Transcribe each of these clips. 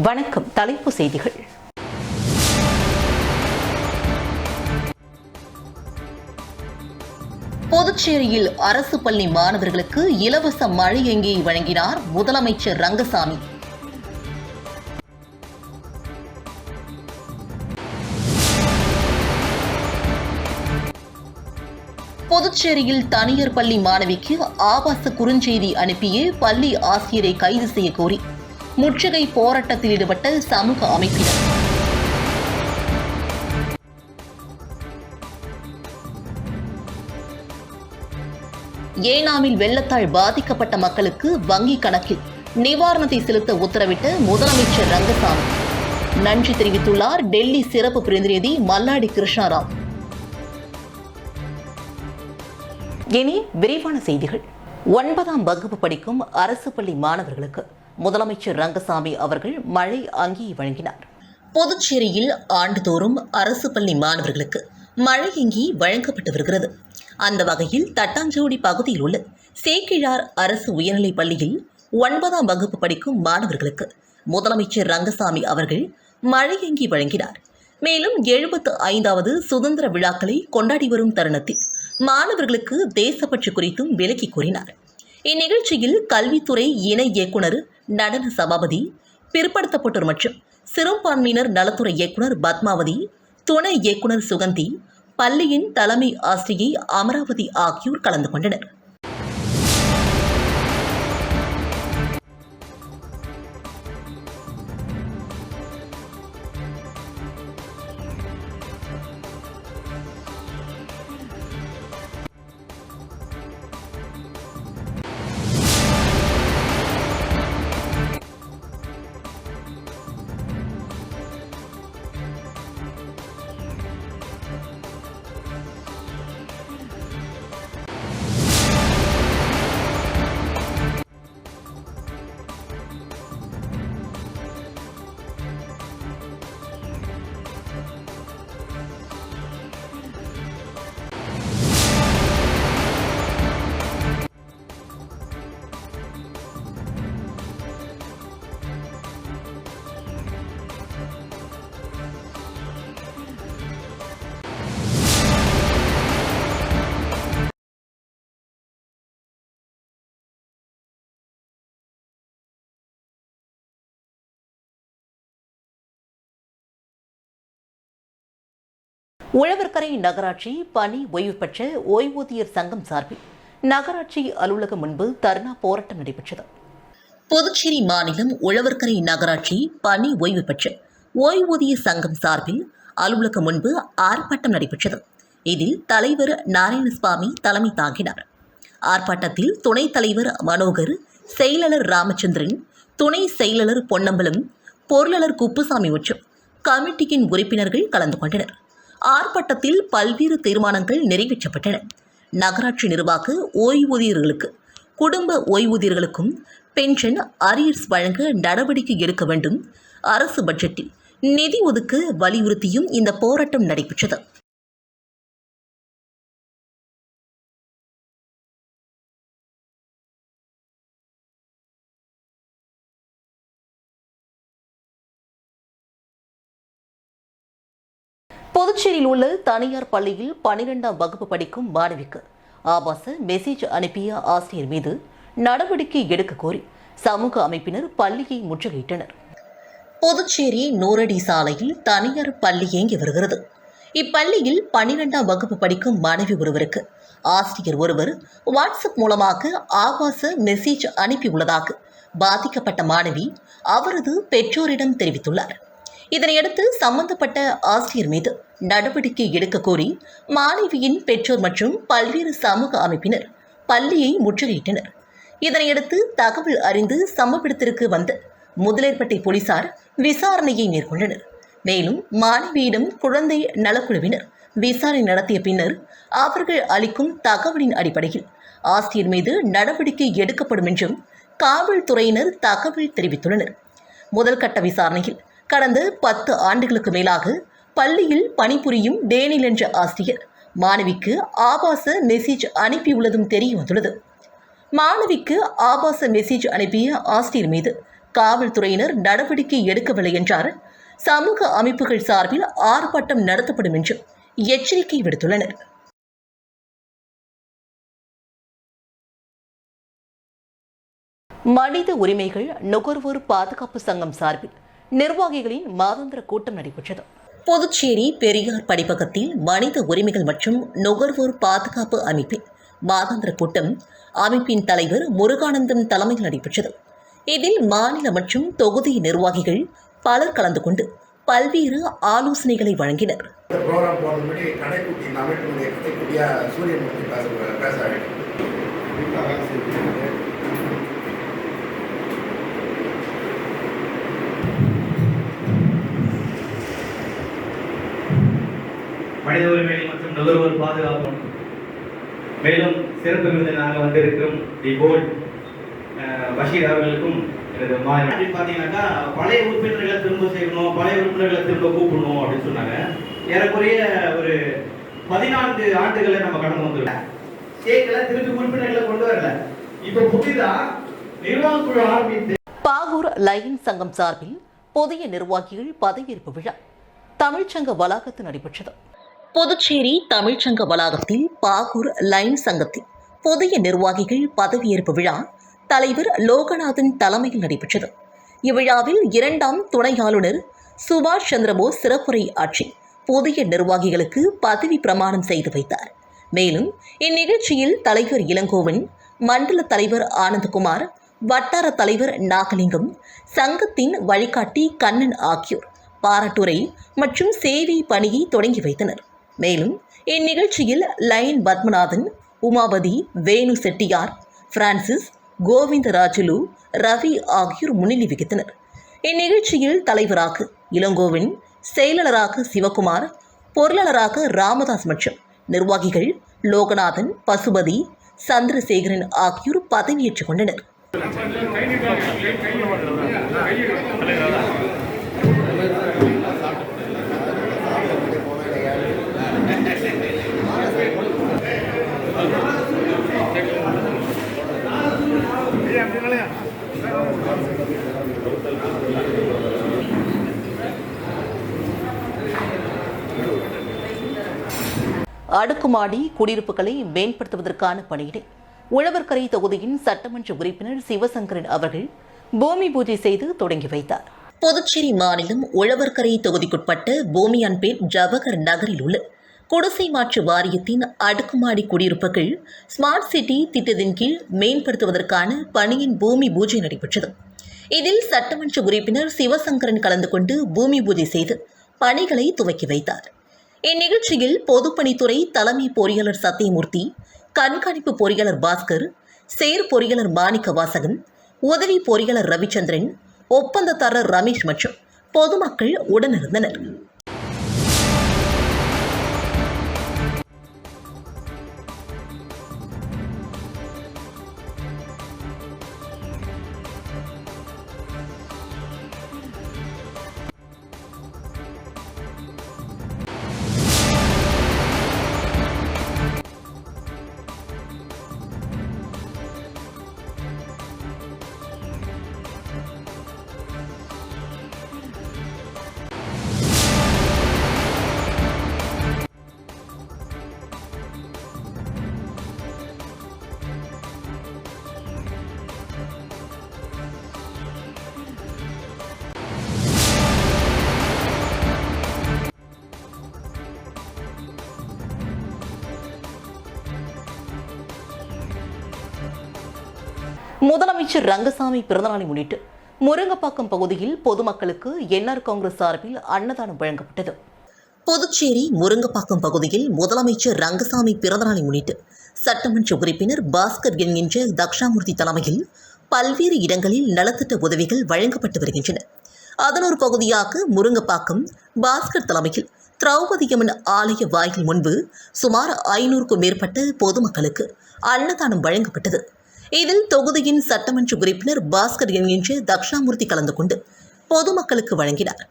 வணக்கம். தலைப்பு செய்திகள். புதுச்சேரியில் அரசு பள்ளி மாணவர்களுக்கு இலவச மழையங்கியை வழங்கினார் முதலமைச்சர் ரங்கசாமி. புதுச்சேரியில் தனியார் பள்ளி மாணவிக்கு ஆபாச குறுஞ்செய்தி அனுப்பிய பள்ளி ஆசிரியரை கைது செய்ய கோரி முற்றுகை போராட்டத்தில் ஈடுபட்ட சமூக அமைப்பினர். ஏனாமில் வெள்ளத்தால் பாதிக்கப்பட்ட மக்களுக்கு வங்கிக் கணக்கில் நிவாரணத்தை செலுத்த உத்தரவிட்ட முதலமைச்சர் ரங்கசாமி நன்றி தெரிவித்துள்ளார் டெல்லி சிறப்பு பிரதிநிதி மல்லாடி கிருஷ்ணாராவ். இனி விரிவான செய்திகள். 9ஆம் வகுப்பு படிக்கும் அரசு பள்ளி மாணவர்களுக்கு முதலமைச்சர் ரங்கசாமி அவர்கள் மழை அங்கியை வழங்கினார். புதுச்சேரியில் ஆண்டுதோறும் அரசு பள்ளி மாணவர்களுக்கு மழை அங்கி வழங்கப்பட்டு வருகிறது. அந்த வகையில் தட்டாஞ்சோடி பகுதியில் உள்ள சேக்கிழார் அரசு உயர்நிலைப் பள்ளியில் 9ஆம் வகுப்பு படிக்கும் மாணவர்களுக்கு முதலமைச்சர் ரங்கசாமி அவர்கள் மழை அங்கி வழங்கினார். மேலும் 75வது சுதந்திர விழாக்களை கொண்டாடி வரும் தருணத்தில் மாணவர்களுக்கு தேசப்பற்று குறித்தும் விளக்கி கூறினார். இந்நிகழ்ச்சியில் கல்வித்துறை இணை இயக்குனர் நடன சபாபதி, பிற்படுத்தப்பட்டோர் மற்றும் சிறுபான்மையினர் நலத்துறை இயக்குனர் பத்மாவதி, துணை இயக்குனர் சுகந்தி, பள்ளியின் தலைமை ஆசிரியை அமராவதி ஆகியோர் கலந்து கொண்டனர். உழவர்கரை நகராட்சி பணி ஓய்வு பெற்ற ஓய்வூதியர் சங்கம் சார்பில் நகராட்சி அலுவலகம் முன்பு தர்ணா போராட்டம் நடைபெற்றது. புதுச்சேரி மாநிலம் உழவர்கரை நகராட்சி பணி ஓய்வு பெற்ற ஓய்வூதிய சங்கம் சார்பில் அலுவலகம் முன்பு ஆர்ப்பாட்டம் நடைபெற்றது. இதில் தலைவர் நாராயணசுவாமி தலைமை தாங்கினார். ஆர்ப்பாட்டத்தில் துணைத் தலைவர் மனோகர், செயலாளர் ராமச்சந்திரன், துணை செயலாளர் பொன்னம்பலம், பொருளாளர் குப்புசாமி மற்றும் கமிட்டியின் உறுப்பினர்கள் கலந்து கொண்டனர். ஆர்ப்பாட்டத்தில் பல்வேறு தீர்மானங்கள் நிறைவேற்றப்பட்டன. நகராட்சி நிர்வாக ஓய்வூதியர்களுக்கு, குடும்ப ஓய்வூதியர்களுக்கும் பென்ஷன் அரியர்ஸ் வழங்க நடவடிக்கை எடுக்க வேண்டும், அரசு பட்ஜெட்டில் நிதி ஒதுக்க வலியுறுத்தியும் இந்த போராட்டம் நடைபெற்றது. புதுச்சேரியில் உள்ள தனியார் பள்ளியில் 12ஆம் வகுப்பு படிக்கும் மாணவிக்கு ஆபாச மெசேஜ் அனுப்பிய ஆசிரியர் மீது நடவடிக்கை எடுக்க கோரி சமூக அமைப்பினர் பள்ளியை முற்றுகையிட்டனர். புதுச்சேரி நூறடி சாலையில் தனியார் பள்ளி இயங்கி வருகிறது. இப்பள்ளியில் 12ஆம் வகுப்பு படிக்கும் மாணவி ஒருவருக்கு ஆசிரியர் ஒருவர் வாட்ஸ்அப் மூலமாக ஆபாச மெசேஜ் அனுப்பியுள்ளதாக பாதிக்கப்பட்ட மாணவி அவரது பெற்றோரிடம் தெரிவித்துள்ளார். இதனையடுத்து சம்பந்தப்பட்ட ஆசிரியர் மீது நடவடிக்கை எடுக்க கோரி மாணவியின் பெற்றோர் மற்றும் பல்வேறு சமூக அமைப்பினர் பள்ளியை முற்றுகையிட்டனர். இதனையடுத்து தகவல் அறிந்து சம்பவ இடத்திற்கு வந்த முதலேர்பட்டை போலீசார் விசாரணையை மேற்கொண்டனர். மேலும் மாணவியிடம் குழந்தை நலக்குழுவினர் விசாரணை நடத்திய பின்னர் அவர்கள் அளிக்கும் தகவலின் அடிப்படையில் ஆசிரியர் மீது நடவடிக்கை எடுக்கப்படும் என்றும் காவல்துறையினர் தகவல் தெரிவித்துள்ளனர். முதல் கட்ட விசாரணையில் கடந்த 10 ஆண்டுகளுக்கு மேலாக பள்ளியில் பணிபுரியும் டேனில் என்ற ஆசிரியர் மாணவிக்கு ஆபாச மெசேஜ் அனுப்பியுள்ளதும் தெரிய வந்துள்ளது. மாணவிக்கு ஆபாச மெசேஜ் அனுப்பிய ஆசிரியர் மீது காவல்துறையினர் நடவடிக்கை எடுக்கவில்லை என்றார். சமூக அமைப்புகள் சார்பில் ஆர்ப்பாட்டம் நடத்தப்படும் என்று எச்சரிக்கை விடுத்துள்ளனர். மனித உரிமைகள் நுகர்வோர் பாதுகாப்பு சங்கம் சார்பில் நிர்வாகிகளின் மாதாந்திர கூட்டம் நடைபெற்றது. புதுச்சேரி பெரியார் படிப்பகத்தில் மனித உரிமைகள் மற்றும் நுகர்வோர் பாதுகாப்பு அமைப்பின் மாதாந்திர கூட்டம் அமைப்பின் தலைவர் முருகானந்தம் தலைமையில் நடைபெற்றது. இதில் மாநில மற்றும் தொகுதி நிர்வாகிகள் பலர் கலந்து கொண்டு பல்வேறு ஆலோசனைகளை வழங்கினர். மனித உரிமைகள் மற்றும் நுகர்வோர் பாதுகாப்பு மேலும் சிறப்பு விருந்தினராக வந்திருக்கும் தி போல்ட் பஷீர் அவர்களுக்கும் பார்த்தீங்கன்னாக்கா பழைய உறுப்பினர்களை திரும்ப செய்யணும், பழைய உறுப்பினர்களை திரும்ப கூப்பிடணும் அப்படின்னு சொன்னாங்க. ஏறக்குறைய ஒரு 14 ஆண்டுகளை நம்ம கடந்து வந்துள்ளோம். கேட்கல, திருப்பி உறுப்பினர்களை கொண்டு வரல. இப்போ புதிதா நிர்வாக குழு ஆரம்பித்து பாகூர் லயன் சங்கம் சார்பில் புதிய நிர்வாகிகள் பதவியேற்பு விழா தமிழ்ச்சங்க வளாகத்தில் நடைபெற்றது. புதுச்சேரி தமிழ்ச்சங்க வளாகத்தில் பாகூர் லைன் சங்கத்தின் புதிய நிர்வாகிகள் பதவியேற்பு விழா தலைவர் லோகநாதன் தலைமையில் நடைபெற்றது. இவ்விழாவில் 2ஆம் துணை ஆளுநர் சுபாஷ் சந்திரபோஸ் சிறப்புரை ஆற்றி புதிய நிர்வாகிகளுக்கு பதவி பிரமாணம் செய்து வைத்தார். மேலும் இந்நிகழ்ச்சியில் தலைவர் இளங்கோவன், மண்டல தலைவர் ஆனந்தகுமார், வட்டார தலைவர் நாகலிங்கம், சங்கத்தின் வழிகாட்டி கண்ணன் ஆகியோர் பாராட்டுரை மற்றும் சேவை பணியை தொடங்கி வைத்தனர். மேலும் இந்நிகழ்ச்சியில் லைன் பத்மநாதன், உமாபதி, வேணு செட்டியார், பிரான்சிஸ், கோவிந்தராஜுலு, ரவி ஆகியோர் முன்னிலை வகித்தனர். இந்நிகழ்ச்சியில் தலைவராக இளங்கோவன், செயலாளராக சிவகுமார், பொருளாளராக ராமதாஸ் மற்றும் நிர்வாகிகள் லோகநாதன், பசுபதி, சந்திரசேகரன் ஆகியோர் பதவியேற்றுக் கொண்டனர். அடுக்குமாடி குடியிருப்புகளை மேம்படுத்துவதற்கான பணியினை உழவர்கரை தொகுதியின் சட்டமன்ற உறுப்பினர் சிவசங்கரன் அவர்கள் பூமி பூஜை செய்து தொடங்கி வைத்தார். புதுச்சேரி மாநிலம் உழவர்கரை தொகுதிக்குட்பட்ட பூமியான்பேட் ஜவஹர் நகரில் உள்ள குடிசை மாற்று வாரியத்தின் அடுக்குமாடி குடியிருப்புகள் ஸ்மார்ட் சிட்டி திட்டத்தின் கீழ் மேம்படுத்துவதற்கான பணியின் பூமி பூஜை நடைபெற்றது. இதில் சட்டமன்ற உறுப்பினர் சிவசங்கரன் கலந்து கொண்டு பூமி பூஜை செய்து பணிகளை துவக்கி வைத்தார். இந்நிகழ்ச்சியில் பொதுப்பணித்துறை தலைமை பொறியாளர் சத்தியமூர்த்தி, கண்காணிப்பு பொறியாளர் பாஸ்கர், சேர் பொறியாளர் மாணிக்க வாசகம், உதவி பொறியாளர் ரவிச்சந்திரன், ஒப்பந்ததாரர் ரமேஷ் மற்றும் பொதுமக்கள் உடனிருந்தனர். முதலமைச்சர் ரங்கசாமி பிறந்தநாளை முன்னிட்டு முருங்கப்பாக்கம் பகுதியில் பொதுமக்களுக்கு என்ஆர் காங்கிரஸ் சார்பில் அன்னதானம் வழங்கப்பட்டது. புதுச்சேரி முருங்கப்பாக்கம் பகுதியில் முதலமைச்சர் ரங்கசாமி பிறந்தநாளை முன்னிட்டு சட்டமன்ற உறுப்பினர் பாஸ்கர் என்கின்ற தக்ஷாமூர்த்தி தலைமையில் பல்வேறு இடங்களில் நலத்திட்ட உதவிகள் வழங்கப்பட்டு வருகின்றன. அதன் ஒரு பகுதியாக முருங்கப்பாக்கம் பாஸ்கர் தலைமையில் திரௌபதியம்மன் ஆலய வாயில் முன்பு சுமார் 500க்கும் மேற்பட்ட பொதுமக்களுக்கு அன்னதானம் வழங்கப்பட்டது. இதில் தொகுதியின் சட்டமன்ற உறுப்பினர் பாஸ்கர் என்கின்ற தக்ஷாமூர்த்தி கலந்து கொண்டு பொதுமக்களுக்கு வழங்கினார்.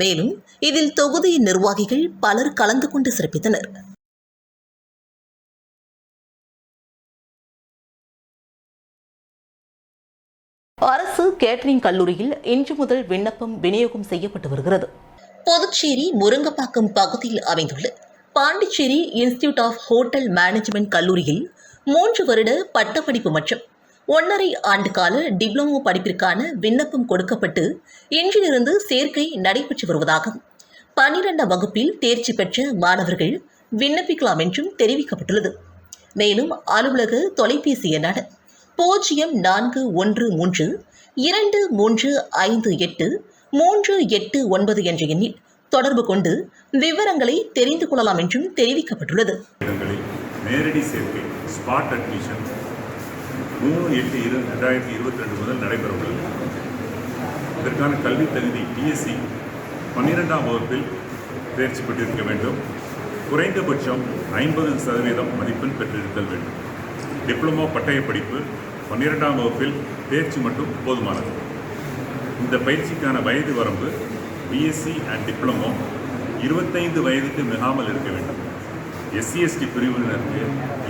மேலும் இதில் தொகுதியின் நிர்வாகிகள் பலர் கலந்து கொண்டு சிறப்பித்தனர். அரசு கேட்டரிங் கல்லூரியில் இன்று முதல் விண்ணப்பம் விநியோகம் செய்யப்பட்டு வருகிறது. புதுச்சேரி முருங்கப்பாக்கம் பகுதியில் அமைந்துள்ள Pondicherry institute of hotel management கல்லூரியில் 3 வருட பட்டப்படிப்பு மற்றும் 1.5 ஆண்டு கால டிப்ளமோ படிப்பிற்கான விண்ணப்பம் கொடுக்கப்பட்டு இன்றிலிருந்து சேர்க்கை நடைபெற்று வருவதாகவும் 12ஆம் வகுப்பில் தேர்ச்சி பெற்ற மாணவர்கள் விண்ணப்பிக்கலாம் என்றும் தெரிவிக்கப்பட்டுள்ளது. மேலும் அலுவலக தொலைபேசி எண்ணான 041323583889 என்ற எண்ணில் தொடர்பு கொண்டு விவரங்களை தெரிந்து கொள்ளலாம் என்றும் தெரிவிக்கப்பட்டுள்ளது. நேரடி சேர்க்கை ஸ்பாட் அட்மிஷன் 3/8/2022 முதல் நடைபெறவுள்ளது. இதற்கான கல்வி தகுதி பிஎஸ்சி 12ஆம் வகுப்பில் தேர்ச்சி பெற்றிருக்க வேண்டும். குறைந்தபட்சம் 50% மதிப்பெண் பெற்றிருத்தல் வேண்டும். டிப்ளமோ பட்டய படிப்பு 12ஆம் வகுப்பில் தேர்ச்சி மட்டும் போதுமானது. இந்த பயிற்சிக்கான வயது வரம்பு பிஎஸ்சி அண்ட் டிப்ளமோ 25 வயதுக்கு மிகாமல் இருக்க வேண்டும். SC/ST பிரிவினருக்கு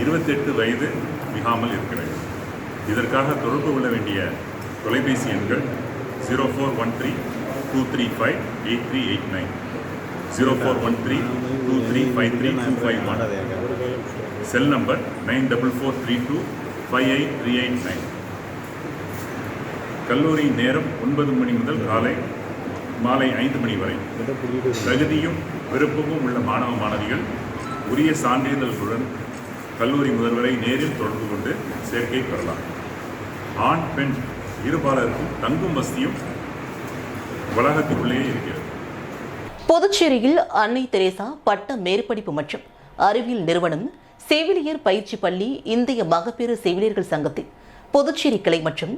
28 வயது மிகாமல் இருக்க வேண்டும். இதற்காக தொடர்பு கொள்ள வேண்டிய தொலைபேசி எண்கள் 0413-235-8389, 0413-2353251, செல் நம்பர் 9443258389. கல்லூரி நேரம் 9 மணி முதல் மாலை 5 மணி வரை. தகுதியும் விருப்பமும் உள்ள மாணவ மாணவிகள் உரிய சான்றிதழ்களுடன் கல்லூரி முதல்வரை நேரில் தொடர்பு கொண்டு சேர்க்கை பெறலாம். ஆண் பெண் இருபாலருக்கும் தங்கும் வசதியும் வளாகத்திற்குள்ளேயே இருக்கிறது. புதுச்சேரியில் அன்னை தெரேசா பட்ட மேற்படிப்பு மற்றும் அறிவியல் நிறுவனம், செவிலியர் பயிற்சி பள்ளி, இந்திய மகப்பேறு செவிலியர்கள் சங்கத்தின் புதுச்சேரி கிளை மற்றும்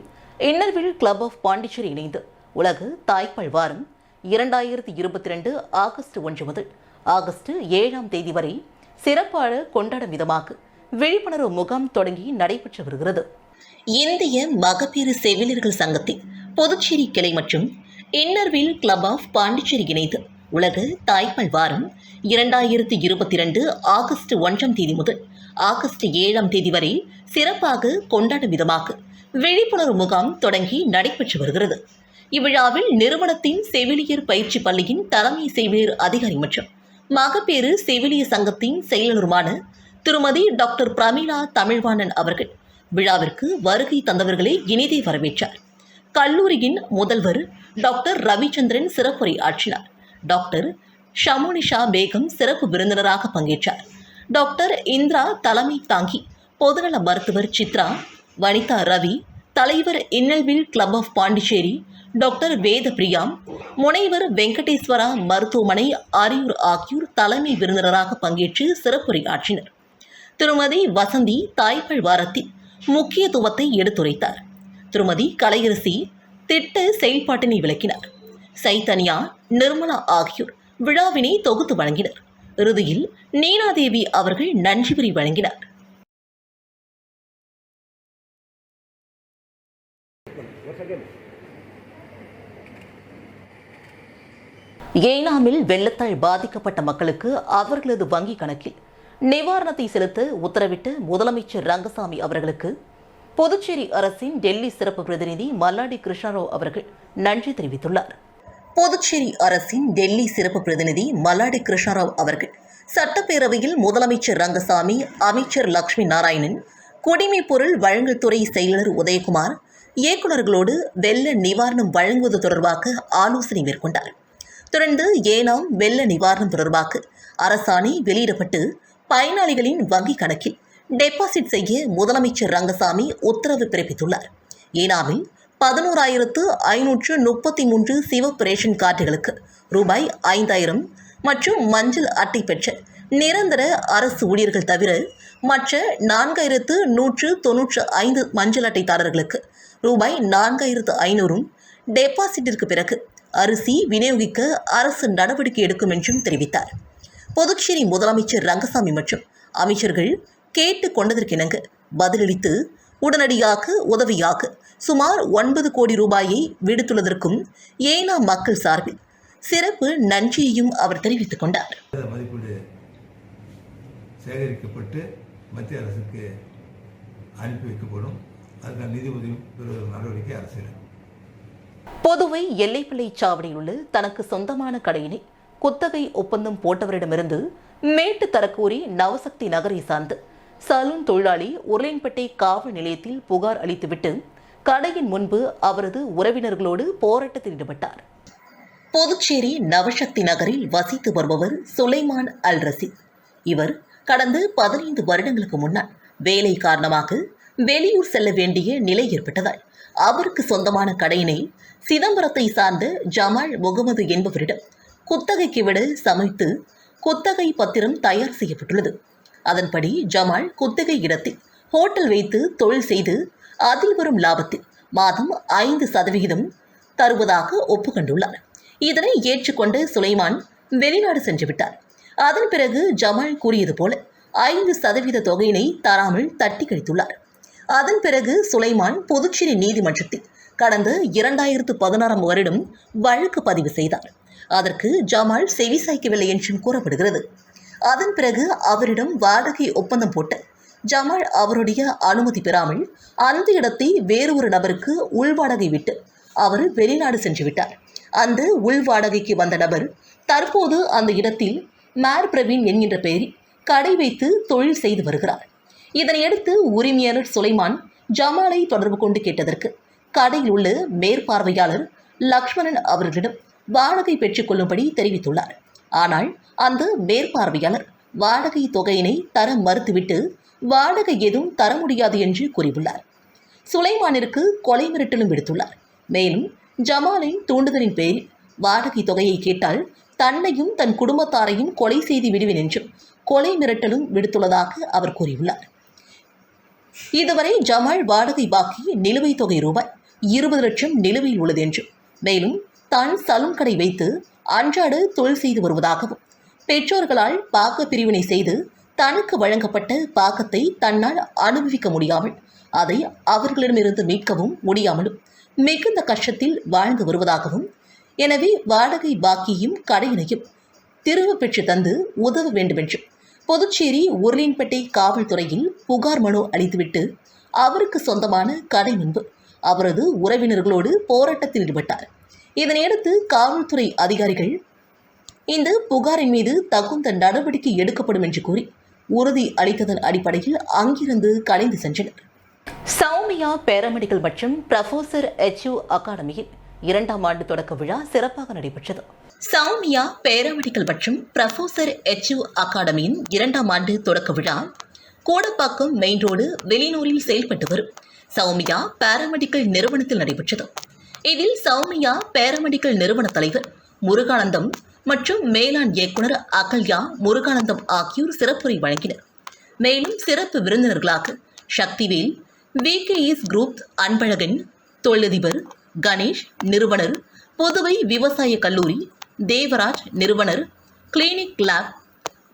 இன்னர்வில் கிளப் ஆஃப் பாண்டிச்சேரி இணைந்து உலக தாய்ப்பால் வாரம் 2022 ஆகஸ்ட் 1 முதல் ஆகஸ்ட் 7ஆம் தேதி வரை சிறப்பாக கொண்டாடும் விதமாக விழிப்புணர்வு முகாம் தொடங்கி நடைபெற்று வருகிறது. இந்திய மகப்பேறு செவிலியர்கள் சங்கத்தின் புதுச்சேரி கிளை மற்றும் இன்னர்வில் கிளப் ஆஃப் பாண்டிச்சேரி இணைந்து உலக தாய்ப்பால் வாரம் 2022 ஆகஸ்ட் 1ஆம் தேதி முதல் ஆகஸ்ட் 7ஆம் தேதி வரை சிறப்பாக கொண்டாடும் விதமாக விழிப்புணர்வு முகாம் தொடங்கி நடைபெற்று வருகிறது. இவ்விழாவில் நிறுவனத்தின் செவிலியர் பயிற்சி பள்ளியின் தலைமை செவிலியர் அதிகாரி மற்றும் மகப்பேறு செவிலியர் சங்கத்தின் செயலாளருமான திருமதி டாக்டர் பிரமீளா தமிழ்வாணன் அவர்கள் விழாவிற்கு வருகை தந்தவர்களை இனிதே வரவேற்றார். கல்லூரியின் முதல்வர் டாக்டர் ரவிச்சந்திரன் சிறப்புரை ஆற்றினார். டாக்டர் ஷமோனிஷா பேகம் சிறப்பு விருந்தினராக பங்கேற்றார். டாக்டர் இந்திரா தலைமை தாங்கி பொதுநல மருத்துவர் சித்ரா, வனிதா ரவி, தலைவர் இன்னல்வில் கிளப் ஆஃப் பாண்டிச்சேரி டாக்டர் வேத பிரியா, முனைவர் வெங்கடேஸ்வரா மருத்துவமனை அரியூர் ஆகியோர் தலைமை விருந்தினராக பங்கேற்று சிறப்புரை ஆற்றினர். திருமதி வசந்தி தாய்ப்பால் வாரத்தின் முக்கியத்துவத்தை எடுத்துரைத்தார். திருமதி கலையரசி திட்ட செயல்பாட்டினை விளக்கினார். சைத்தன்யா, நிர்மலா ஆகியோர் விழாவினை தொகுத்து வழங்கினர். இறுதியில் நீனாதேவி அவர்கள் நன்றியுரை வழங்கினார். ஏனாமில் வெள்ளத்தால் பாதிக்கப்பட்ட மக்களுக்கு அவர்களது வங்கி கணக்கில் நிவாரணத்தை செலுத்த உத்தரவிட்ட முதலமைச்சர் ரங்கசாமி அவர்களுக்கு புதுச்சேரி அரசின் டெல்லி சிறப்பு பிரதிநிதி மல்லாடி கிருஷ்ணராவ் அவர்கள் நன்றி தெரிவித்துள்ளார். புதுச்சேரி அரசின் டெல்லி சிறப்பு பிரதிநிதி மல்லாடி கிருஷ்ணராவ் அவர்கள் சட்டப்பேரவையில் முதலமைச்சர் ரங்கசாமி, அமைச்சர் லட்சுமி நாராயணன், குடிமைப் பொருள் வழங்கல் துறை செயலர் உதயகுமார், இயக்குநர்களோடு வெள்ள நிவாரணம் வழங்குவது தொடர்பாக ஆலோசனை மேற்கொண்டார். தொடர்ந்து ஏனாம் வெள்ள நிவாரணம் தொடர்பாக அரசாணை வெளியிடப்பட்டு பயனாளிகளின் வங்கி கணக்கில் டெபாசிட் செய்ய முதலமைச்சர் ரங்கசாமி உத்தரவு பிறப்பித்துள்ளார். ஏனாமில் 11,533 சிவப்பு ரேஷன் கார்டுகளுக்கு ரூபாய் 5,000 மற்றும் மஞ்சள் அட்டை பெற்ற நிரந்தர அரசு ஊழியர்கள் தவிர மற்ற 4,195 மஞ்சள் அட்டைதாரர்களுக்கு ரூபாய் 4,500 டெபாசிட்டிற்கு பிறகு அரிசி விநியோகிக்க அரசு நடவடிக்கை எடுக்கும் என்றும் தெரிவித்தார். புதுச்சேரி முதலமைச்சர் ரங்கசாமி மற்றும் அமைச்சர்கள் கேட்டுக் கொண்டதற்கிணங்க பதிலளித்து உடனடியாக உதவியாக சுமார் 9 கோடி ரூபாயை விடுத்துள்ளதற்கும் ஏனா மக்கள் சார்பில் சிறப்பு நன்றியையும் அவர் தெரிவித்துக் கொண்டார். மதிப்பீடு சேகரிக்கப்பட்டு மத்திய அரசுக்கு அனுப்பி வைக்கப்படும். அதுக்கான நிதி உதவி பெறுவதற்கு நடவடிக்கை அரசு எடுக்கும். புதுவை எல்லைப்பிள்ளை சாவடியில் உள்ள தனக்கு சொந்தமான கடையினை குத்தகை ஒப்பந்தம் போட்டவரிடமிருந்து மீட்டு தரக்கோரி நவசக்தி நகரை சார்ந்த சலூன் தொழிலாளி உருளையன்பேட்டை காவல் நிலையத்தில் புகார் அளித்துவிட்டு கடையின் முன்பு அவரது உறவினர்களோடு போராட்டத்தில் ஈடுபட்டார். புதுச்சேரி நவசக்தி நகரில் வசித்து வருபவர் சுலைமான் அல் ரசீத். இவர் கடந்த 15 வருடங்களுக்கு முன்னால் வேலை காரணமாக வெளியூர் செல்ல வேண்டிய நிலை ஏற்பட்டதால் அவருக்கு சொந்தமான கடையினை சிதம்பரத்தை சார்ந்த ஜமால் முகமது என்பவரிடம் குத்தகைக்கு விட சமைத்து குத்தகை பத்திரம் தயார் செய்யப்பட்டுள்ளது. அதன்படி ஜமால் குத்தகை இடத்தில் ஹோட்டல் வைத்து தொழில் செய்து அதில் வரும் லாபத்தில் மாதம் 5% தருவதாக ஒப்புக்கொண்டுள்ளார். இதனை ஏற்றுக்கொண்ட சுலைமான் வெளிநாடு சென்று விட்டார். அதன் பிறகு ஜமால் கூறியது போல 5% தொகையினை தராமல் தட்டி கழித்துள்ளார். அதன் பிறகு சுலைமான் புதுச்சேரி நீதிமன்றத்தில் கடந்த 2016 வருடம் வழக்கு பதிவு செய்தார். அதற்கு ஜமால் செவிசாய்க்கவில்லை என்றும் கூறப்படுகிறது. அதன் பிறகு அவரிடம் வாடகை ஒப்பந்தம் போட்ட ஜமால் அவருடைய அனுமதி பெறாமல் அந்த இடத்தை வேறு ஒரு நபருக்கு உள்வாடகை விட்டு அவர் வெளிநாடு சென்று விட்டார். அந்த உள்வாடகைக்கு வந்த நபர் தற்போது அந்த இடத்தில் மேர் பிரவீன் என்கின்ற பெயரில் கடை வைத்து தொழில் செய்து வருகிறார். இதனையடுத்து உரிமையாளர் சுலைமான் ஜமாலை தொடர்பு கொண்டு கேட்டதற்கு கடையில் உள்ள மேற்பார்வையாளர் லக்ஷ்மணன் அவர்களிடம் வாடகை பெற்றுக்கொள்ளும்படி தெரிவித்துள்ளார். ஆனால் அந்த மேற்பார்வையாளர் வாடகை தொகையினை தர மறுத்துவிட்டு வாடகை எதுவும் தர முடியாது என்று கூறியுள்ளார். சுலைமானிற்கு கொலை மிரட்டலும் விடுத்துள்ளார். மேலும் ஜமாலின் தூண்டுதலின் பேரில் வாடகை தொகையை கேட்டால் தன்னையும் தன் குடும்பத்தாரையும் கொலை செய்து விடுவேன் என்றும் கொலை மிரட்டலும் விடுத்துள்ளதாக அவர் கூறியுள்ளார். இதுவரை ஜமால் வாடகை பாக்கி நிலுவைத் தொகை ரூபாய் 20 லட்சம் நிலுவையில் உள்ளது என்றும், மேலும் தான் சலூன் கடை வைத்து அன்றாட தொழில் செய்து வருவதாகவும், பெற்றோர்களால் பாக்க பிரிவினை செய்து தனக்கு வழங்கப்பட்ட பாக்கத்தை தன்னால் அனுபவிக்க முடியாமல் அதை அவர்களிடமிருந்து மீட்கவும் முடியாமலும் மிகுந்த கஷ்டத்தில் வாழ்ந்து வருவதாகவும், எனவே வாடகை பாக்கியும் கடையினையும் திரும்ப பெற்று தந்து உதவ வேண்டுமென்றும் புதுச்சேரி உருளையன்பேட்டை காவல்துறையில் புகார் மனு அளித்துவிட்டு அவருக்கு சொந்தமான கடை முன்பு அவரது உறவினர்களோடு போராட்டத்தில் ஈடுபட்டார். இதனையடுத்து காவல்துறை அதிகாரிகள் இந்த புகாரின் மீது தகுந்த நடவடிக்கை எடுக்கப்படும் என்று கூறி உறுதி அளித்ததன் அடிப்படையில் அங்கிருந்து கலைந்து சென்றனர். சௌமியா பேராமெடிக்கல் மற்றும் ப்ரொஃபசர் HU அகாடமியில் 2ஆம் ஆண்டு தொடக்க விழா சிறப்பாக நடைபெற்றது. சௌமியா பேராமெடிக்கல் மற்றும் ப்ரொஃபசர் HU அகாடமியின் 2ஆம் ஆண்டு தொடக்க விழா கோடப்பாக்கம் மெயின் ரோடு வெளியூரில் செயல்பட்டு வரும் சௌமியா பேராமெடிக்கல் நிறுவனத்தில் நடைபெற்றது. இதில் சௌமியா பேராமெடிக்கல் நிறுவன தலைவர் முருகானந்தம் மற்றும் மேலாண் இயக்குனர் அகல்யா முருகானந்தம் ஆகியோர் சிறப்புரை வழங்கினர். மேலும் சிறப்பு விருந்தினர்களாக சக்திவேல், VKS குரூப் அன்பழகன், தொழிலதிபர் கணேஷ் நிறுவனர், புதுவை விவசாய கல்லூரி தேவராஜ் நிறுவனர், கிளினிக் லேப்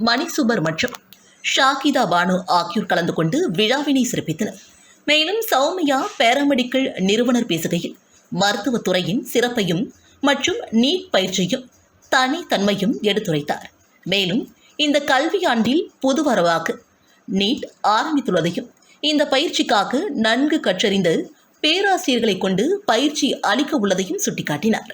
மணிசுபர் மற்றும் ஷாகிதா பானு ஆகியோர் கலந்து கொண்டு விழாவினை சிறப்பித்தனர். மேலும் சௌமியா பேராமெடிக்கல் நிறுவனர் பேசுகையில் மருத்துவத்துறையின் சிறப்பையும் மற்றும் நீட் பயிற்சியும் தனித்தன்மையும் எடுத்துரைத்தார். மேலும் இந்த கல்வியாண்டில் புது வரவாக நீட் ஆரம்பித்துள்ளதையும், இந்த பயிற்சிக்காக நன்கு கற்றறிந்த பேராசிரியர்களை கொண்டு பயிற்சி அளிக்க உள்ளதையும் சுட்டிக்காட்டினார்.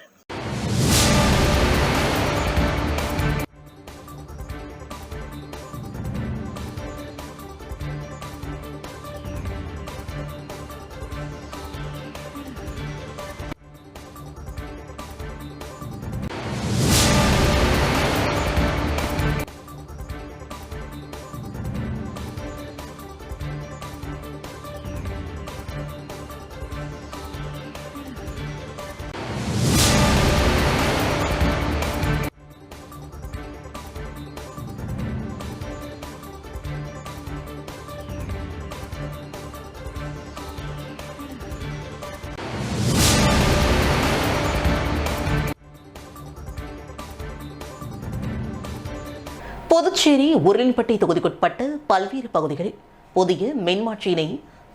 புதுச்சேரி உருளையன்பேட்டை தொகுதிக்குட்பட்ட பல்வேறு பகுதிகளில் புதிய மின்மாற்றியினை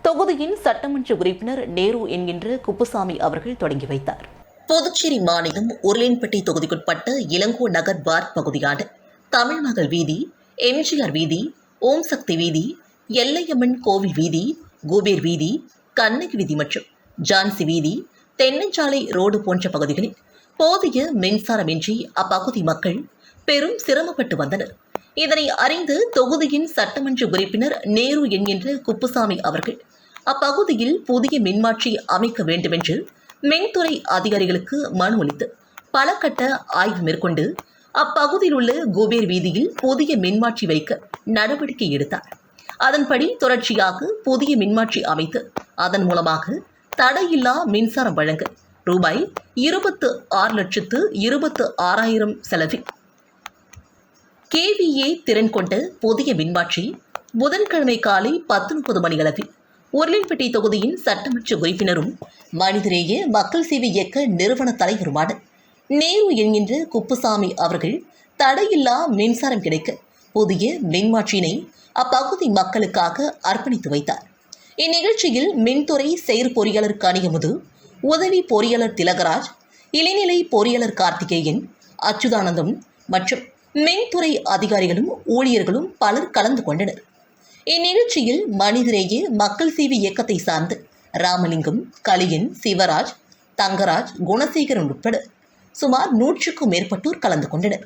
தொகுதியின் சட்டமன்ற உறுப்பினர் நேரு என்கின்ற குப்புசாமி அவர்கள் தொடங்கி வைத்தார். புதுச்சேரி மாநிலம் உருளையன்பேட்டை தொகுதிக்குட்பட்ட இளங்கோ நகர் வார்டு பகுதியான தமிழ்மகள் வீதி, எம்ஜிஆர் வீதி, ஓம் சக்தி வீதி, எல்லையம்மன் கோவில் வீதி, குபேர் வீதி, கண்ணகி வீதி மற்றும் ஜான்சி வீதி, தென்னஞ்சாலை ரோடு போன்ற பகுதிகளில் போதிய மின்சாரமின்றி அப்பகுதி மக்கள் பெரும் சிரமப்பட்டு வந்தனர். இதனை அறிந்து தொகுதியின் சட்டமன்ற உறுப்பினர் நேரு என்கின்ற குப்புசாமி அவர்கள் அப்பகுதியில் புதிய மின்மாற்றி அமைக்க வேண்டுமென்று மின்துறை அதிகாரிகளுக்கு மனு அளித்து பல கட்ட ஆய்வு மேற்கொண்டு அப்பகுதியில் உள்ள குபேர் வீதியில் புதிய மின்மாற்றி வைக்க நடவடிக்கை எடுத்தார். அதன்படி தொடர்ச்சியாக புதிய மின்மாற்றி அமைத்து அதன் மூலமாக தடையில்லா மின்சாரம் வழங்க ரூபாய் 26,26,000 செலவில் KVA திறன் கொண்ட புதிய மின்மாற்றி புதன்கிழமை காலை 10:30 மணியளவில் உருளைப்பட்டி தொகுதியின் சட்டமன்ற உறுப்பினரும் மனிதநேய மக்கள் சேவை இயக்க நிறுவன தலைவருமான நேரு என்கின்ற குப்புசாமி அவர்கள் தடையில்லா மின்சாரம் கிடைக்க புதிய மின்மாற்றியினை அப்பகுதி மக்களுக்காக அர்ப்பணித்து வைத்தார். இந்நிகழ்ச்சியில் மின்துறை செயற்பொறியாளர் கனியமுது, உதவி பொறியாளர் திலகராஜ், இளைநிலை பொறியாளர் கார்த்திகேயன், அச்சுதானந்தம் மற்றும் மின்துறை அதிகாரிகளும் ஊழியர்களும் பலர் கலந்து கொண்டனர். இந்நிகழ்ச்சியில் மனிதநேய மக்கள் சேவை இயக்கத்தை சார்ந்த ராமலிங்கம், கலியன், சிவராஜ், தங்கராஜ், குணசேகரன் உட்பட சுமார் 100க்கும் மேற்பட்டோர் கலந்து கொண்டனர்.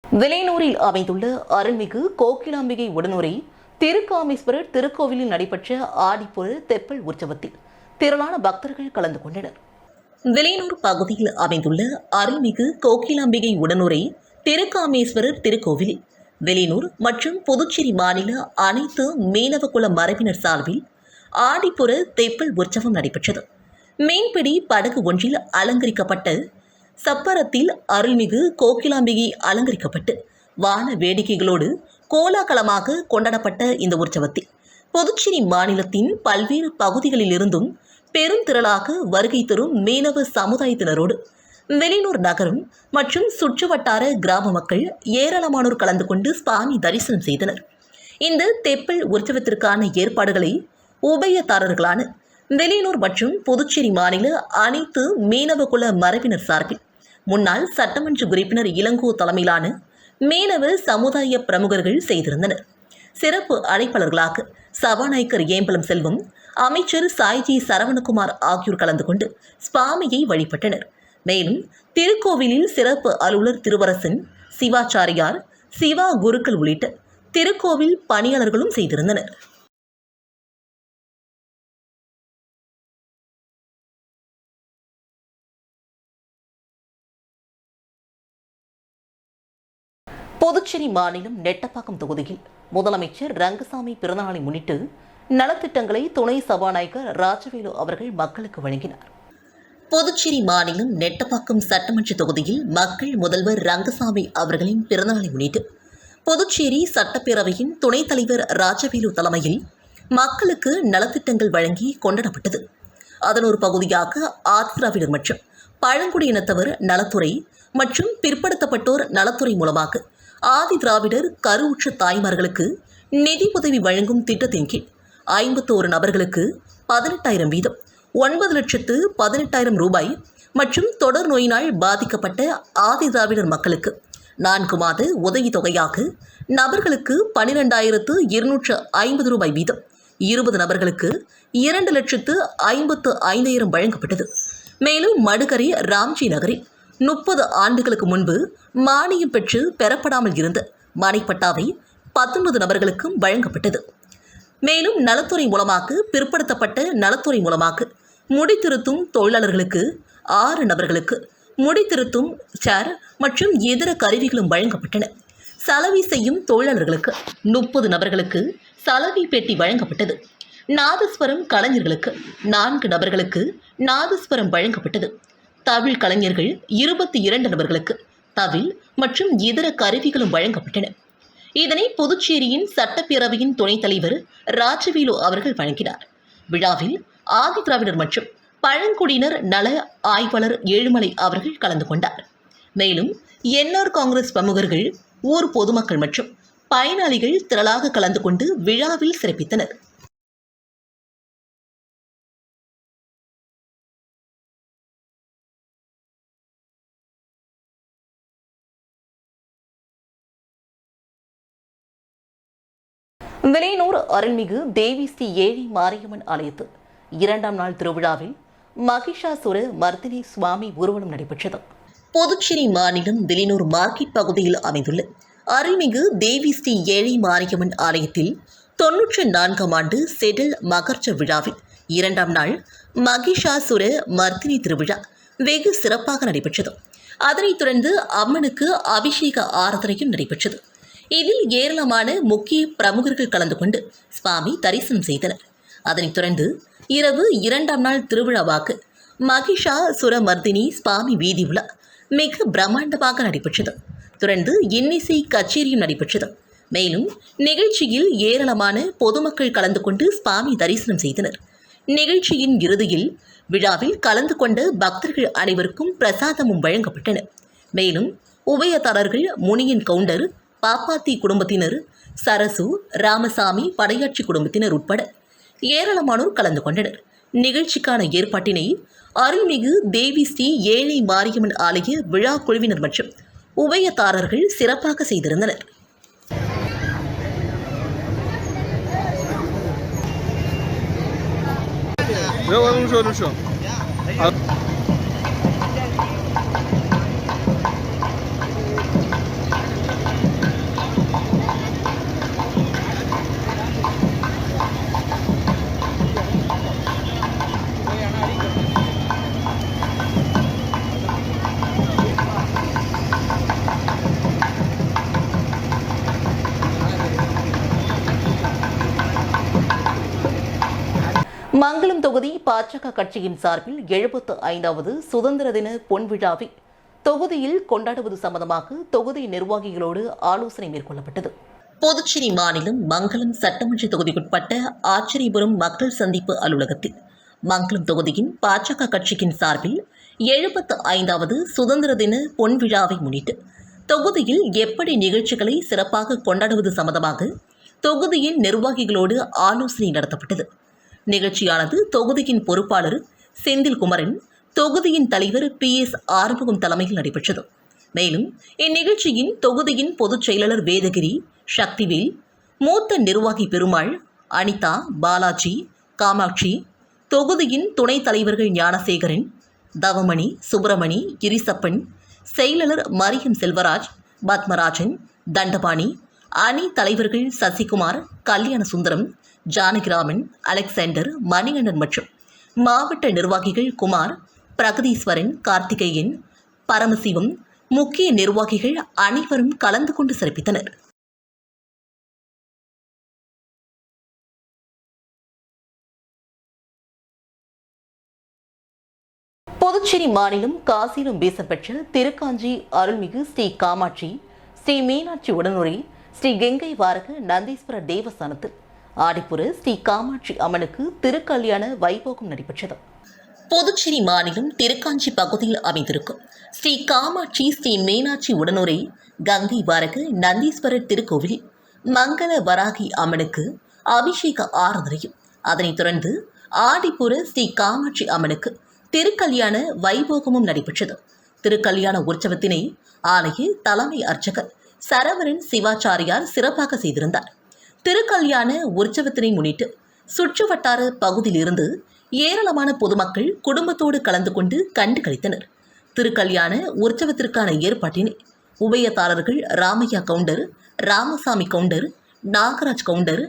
விலையூரில் அமைந்துள்ள அருள்மிகு கோகிலாம்பிகை உடனுரை திருக்காமேஸ்வரர் திருக்கோவிலில் நடைபெற்ற ஆடிப்புற தெப்பல் உற்சவத்தில் திரளான பக்தர்கள் கலந்து கொண்டனர். விலையூர் பகுதியில் அமைந்துள்ள அருள்மிகு கோகிலாம்பிகை உடனுரை திருக்காமேஸ்வரர் திருக்கோவிலில் வெளியூர் மற்றும் புதுச்சேரி மாநில அனைத்து மீனவகுல மரபினர் சார்பில் ஆடிப்புற தெப்பல் உற்சவம் நடைபெற்றது. மீன்பிடி படகு ஒன்றில் அலங்கரிக்கப்பட்ட சப்பரத்தில் அருள்மிகு கோகிலாம்பிகை அலங்கரிக்கப்பட்டு வான வேடிக்கைகளோடு கோலாகலமாக கொண்டாடப்பட்ட இந்த உற்சவத்தில் புதுச்சேரி மாநிலத்தின் பல்வேறு பகுதிகளிலிருந்தும் பெருந்திரளாக வருகை தரும் மீனவ சமுதாயத்தினரோடு வெளியூர் நகரம் மற்றும் சுற்றுவட்டார கிராம மக்கள் ஏராளமானோர் கலந்து கொண்டு சுவாமி தரிசனம் செய்தனர். இந்த தெப்பல் உற்சவத்திற்கான ஏற்பாடுகளை உபயதாரர்களான வெளியூர் மற்றும் புதுச்சேரி மாநில அனைத்து மீனவகுல மரபினர் சார்பில் முன்னாள் சட்டமன்ற உறுப்பினர் இளங்கோ தலைமையிலான மீனவ சமுதாய பிரமுகர்கள் செய்திருந்தனர். சிறப்பு அழைப்பாளர்களாக சபாநாயகர் ஏம்பலம் செல்வம், அமைச்சர் சாய்ஜி சரவணகுமார் ஆகியோர் கலந்து கொண்டு சுவாமியை வழிபட்டனர். மேலும் திருக்கோவிலில் சிறப்பு அலுவலர் திருவரசன், சிவாச்சாரியார், சிவா குருக்கள் உள்ளிட்ட திருக்கோவில் பணியாளர்களும் செய்திருந்தனர். புதுச்சேரி மாநிலம் நெட்டப்பாக்கம் தொகுதியில் முதலமைச்சர் ரங்கசாமி பிறந்தநாளை முன்னிட்டு நலத்திட்டங்களை துணை சபாநாயகர் ராஜவேலு அவர்கள் மக்களுக்கு வழங்கினார். புதுச்சேரி மாநிலம் நெட்டப்பாக்கம் சட்டமன்ற தொகுதியில் மக்கள் முதல்வர் ரங்கசாமி அவர்களின் பிறந்தநாளை முன்னிட்டு புதுச்சேரி சட்டப்பேரவையின் துணைத் தலைவர் ராஜவேலு தலைமையில் மக்களுக்கு நலத்திட்டங்கள் வழங்கி கொண்டாடப்பட்டது. அதன் ஒரு பகுதியாக ஆதிதிராவிடர் மற்றும் பழங்குடியினத்தவர் நலத்துறை மற்றும் பிற்படுத்தப்பட்டோர் நலத்துறை மூலமாக ஆதிதிராவிடர் கருவுற்ற தாய்மார்களுக்கு நிதி உதவி வழங்கும் திட்டத்தின் கீழ் 51 நபர்களுக்கு 18,000 வீதம் 9,18,000 ரூபாய் மற்றும் தொடர் நோயினால் பாதிக்கப்பட்ட ஆதிதிராவிடர் மக்களுக்கு 4 மாத உதவித்தொகையாக நபர்களுக்கு 12,250 ரூபாய் வீதம் 20 நபர்களுக்கு 2,55,000 வழங்கப்பட்டது. மேலும் மடுகரை ராம்ஜி நகரில் 30 ஆண்டுகளுக்கு முன்பு மானியம் பெற்று பெறப்படாமல் இருந்த மனைப்பட்டாவை 19 நபர்களுக்கும் வழங்கப்பட்டது. மேலும் நலத்துறை மூலமாக பிற்படுத்தப்பட்ட நலத்துறை மூலமாக முடித்திருத்தும் தொழிலாளர்களுக்கு 6 நபர்களுக்கு முடித்திருத்தும் சேர் மற்றும் இதர கருவிகளும் வழங்கப்பட்டன. சலவை செய்யும் தொழிலாளர்களுக்கு 30 நபர்களுக்கு சலவை பெட்டி வழங்கப்பட்டது. நாதஸ்வரம் கலைஞர்களுக்கு 4 நபர்களுக்கு நாதஸ்வரம் வழங்கப்பட்டது. தவில் கலைஞர்கள் 22 நபர்களுக்கு தவில் மற்றும் இதர கருவிகளும் வழங்கப்பட்டன. இதனை புதுச்சேரியின் சட்டப்பேரவையின் துணைத் தலைவர் ராஜவேலு அவர்கள் வழங்கினார். விழாவில் ஆதிதிராவிடர் மற்றும் பழங்குடியினர் நல ஆய்வாளர் ஏழுமலை அவர்கள் கலந்து கொண்டார். மேலும் NR காங்கிரஸ் பிரமுகர்கள், ஊர் பொதுமக்கள் மற்றும் பயனாளிகள் திரளாக கலந்து கொண்டு விழாவில் சிறப்பித்தனர். விலையனூர் அருள்மிகு தேவி ஸ்ரீ ஏழை மாரியம்மன் ஆலயத்தில் 2ஆம் நாள் திருவிழாவில் மகிஷாசுர மர்தினி சுவாமி ஊர்வலம் நடைபெற்றது. புதுச்சேரி மாநிலம் விலையனூர் மார்க்கெட் பகுதியில் அமைந்துள்ள அருள்மிகு தேவி ஸ்ரீ ஏழை மாரியம்மன் ஆலயத்தில் 94ஆம் ஆண்டு செடில் மகர்ச்ச விழாவில் 2ஆம் நாள் மகிஷாசுர மர்தினி திருவிழா வெகு சிறப்பாக நடைபெற்றது. அதனைத் தொடர்ந்து அம்மனுக்கு அபிஷேக ஆராதனையும் நடைபெற்றது. இதில் ஏராளமான முக்கிய பிரமுகர்கள் கலந்து கொண்டு சுவாமி தரிசனம் செய்தனர். அதனைத் தொடர்ந்து இரவு 2ஆம் நாள் திருவிழாவாக மகிஷாசுரமர்தினி சுவாமி வீதி உலா மிக பிரம்மாண்டமாக நடைபெற்றது. தொடர்ந்து இன்னிசை கச்சேரியும் நடைபெற்றது. மேலும் நிகழ்ச்சியில் ஏராளமான பொதுமக்கள் கலந்து கொண்டு சுவாமி தரிசனம் செய்தனர். நிகழ்ச்சியின் இறுதியில் விழாவில் கலந்து கொண்ட பக்தர்கள் அனைவருக்கும் பிரசாதமும் வழங்கப்பட்டன. மேலும் உபயதாரர்கள் முனியன் கவுண்டர், பாப்பாத்தி குடும்பத்தினர், சரசு, ராமசாமி படையாட்சி குடும்பத்தினர் உட்பட ஏராளமானோர் கலந்து கொண்டனர். நிகழ்ச்சிக்கான ஏற்பாட்டினை அருள்மிகு தேவி ஸ்ரீ ஏழை மாரியம்மன் ஆலய விழா குழுவினர் மற்றும் உபயதாரர்கள் சிறப்பாக செய்திருந்தனர். மங்களம் தொகுதி பாஜக கட்சியின் சார்பில் 75வது சுதந்திர தின பொன்விழாவை தொகுதியில் கொண்டாடுவது சம்பந்தமாக தொகுதி நிர்வாகிகளோடு ஆலோசனை மேற்கொள்ளப்பட்டது. புதுச்சேரி மாநிலம் மங்களம் சட்டமன்ற தொகுதிக்குட்பட்ட ஆச்சரியபுரம் மக்கள் சந்திப்பு அலுவலகத்தில் மங்களம் தொகுதியின் பாஜக கட்சியின் சார்பில் 75வது சுதந்திர தின பொன்விழாவை முன்னிட்டு தொகுதியில் எப்படி நிகழ்ச்சிகளை சிறப்பாக கொண்டாடுவது சம்பந்தமாக தொகுதியின் நிர்வாகிகளோடு ஆலோசனை நடத்தப்பட்டது. நிகழ்ச்சியானது தொகுதியின் பொறுப்பாளர் செந்தில் குமரன், தொகுதியின் தலைவர் PS ஆறுமுகம் தலைமையில் நடைபெற்றது. மேலும் இந்நிகழ்ச்சியின் தொகுதியின் பொதுச் செயலாளர் வேதகிரி, சக்திவேல், மூத்த நிர்வாகி பெருமாள், அனிதா, பாலாஜி, காமாட்சி, தொகுதியின் துணைத் தலைவர்கள் ஞானசேகரன், தவமணி, சுப்பிரமணி, கிரிசப்பன், செயலாளர் மரியம் செல்வராஜ், பத்மராஜன், தண்டபாணி, அணி தலைவர்கள் சசிகுமார், கல்யாண சுந்தரம், ஜானகிராமன், அலெக்சாண்டர், மணிகண்டன் மற்றும் மாவட்ட நிர்வாகிகள் குமார், பிரகதீஸ்வரன், கார்த்திகேயன், பரமசிவம், முக்கிய நிர்வாகிகள் அனைவரும் கலந்து கொண்டு சிறப்பித்தனர். புதுச்சேரி மாநிலம் காசியிலும் வீசப்பெற்ற திருக்காஞ்சி அருள்மிகு ஸ்ரீ காமாட்சி, ஸ்ரீ மீனாட்சி உடனுரை, ஸ்ரீ கெங்கை வாரக நந்தீஸ்வரர் தேவஸ்தானத்தில் ஆடிப்புற ஸ்ரீ காமாட்சி அம்மனுக்கு திருக்கல்யாண வைபோகம் நடைபெற்றது. புதுச்சேரி மாநிலம் திருக்காஞ்சி பகுதியில் அமைந்திருக்கும் ஸ்ரீ காமாட்சி, ஸ்ரீ மீனாட்சி உடனுரை, கங்கை வாரக நந்தீஸ்வரர் திருக்கோவிலில் மங்கள வராகி அம்மனுக்கு அபிஷேக ஆராதனையும், அதனைத் தொடர்ந்து ஆடிப்புற ஸ்ரீ காமாட்சி அம்மனுக்கு திருக்கல்யாண வைபோகமும் நடைபெற்றது. திருக்கல்யாண உற்சவத்தினை ஆலய தலைமை அர்ச்சகர் சரவரன் சிவாச்சாரியார் சிறப்பாக செய்திருந்தார். திருக்கல்யாண உற்சவத்தினை முன்னிட்டு சுற்றுவட்டார பகுதியிலிருந்து ஏராளமான பொதுமக்கள் குடும்பத்தோடு கலந்து கொண்டு கண்டு களித்தனர். திருக்கல்யாண உற்சவத்திற்கான ஏற்பாட்டினை உபயதாரர்கள் ராமையா கவுண்டர், ராமசாமி கவுண்டர், நாகராஜ் கவுண்டர்,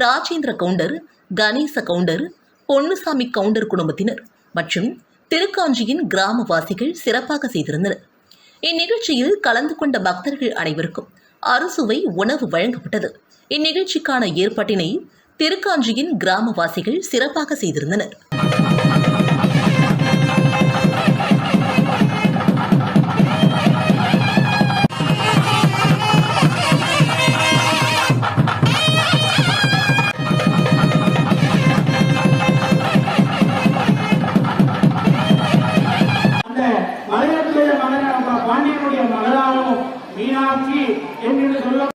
ராஜேந்திர கவுண்டர், கணேச கவுண்டர், பொன்னுசாமி கவுண்டர் குடும்பத்தினர் மற்றும் திருக்காஞ்சியின் கிராமவாசிகள் சிறப்பாக செய்திருந்தனர். இந்நிகழ்ச்சியில் கலந்து கொண்ட பக்தர்கள் அனைவருக்கும் அறுசுவை உணவு வழங்கப்பட்டது. இந்நிகழ்ச்சிக்கான ஏற்பாட்டினை திருக்காஞ்சியின் கிராமவாசிகள் சிறப்பாக செய்திருந்தனர். பாண்டியனுடைய மகளாலும் மீனாட்சி என்று சொல்ல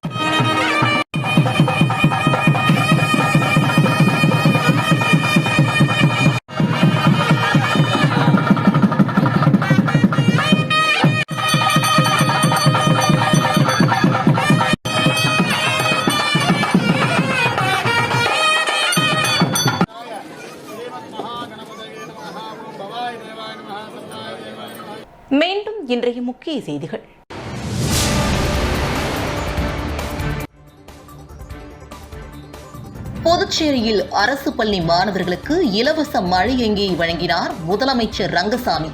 இன்றைய முக்கிய செய்திகள். புதுச்சேரியில் அரசு பள்ளி மாணவர்களுக்கு இலவச மழையங்கியை வழங்கினார் முதலமைச்சர் ரங்கசாமி.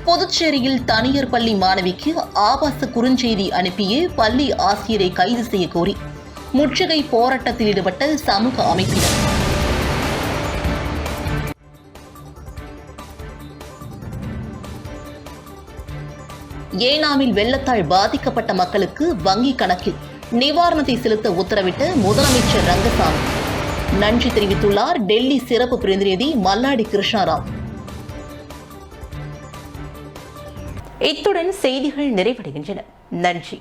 புதுச்சேரியில் தனியார் பள்ளி மாணவிக்கு ஆபாச குறுஞ்செய்தி அனுப்பிய பள்ளி ஆசிரியரை கைது செய்ய கோரி முற்றுகை போராட்டத்தில் ஈடுபட்ட சமூக அமைப்பினர். ஏனாமில் வெள்ளத்தால் பாதிக்கப்பட்ட மக்களுக்கு வங்கி கணக்கில் நிவாரணத்தை செலுத்த உத்தரவிட்ட முதலமைச்சர் ரங்கசாமி நன்றி தெரிவித்துள்ளார் டெல்லி சிறப்பு பிரதிநிதி மல்லாடி கிருஷ்ணாராவ். இத்துடன் செய்திகள் நிறைவடைகின்றன. நன்றி.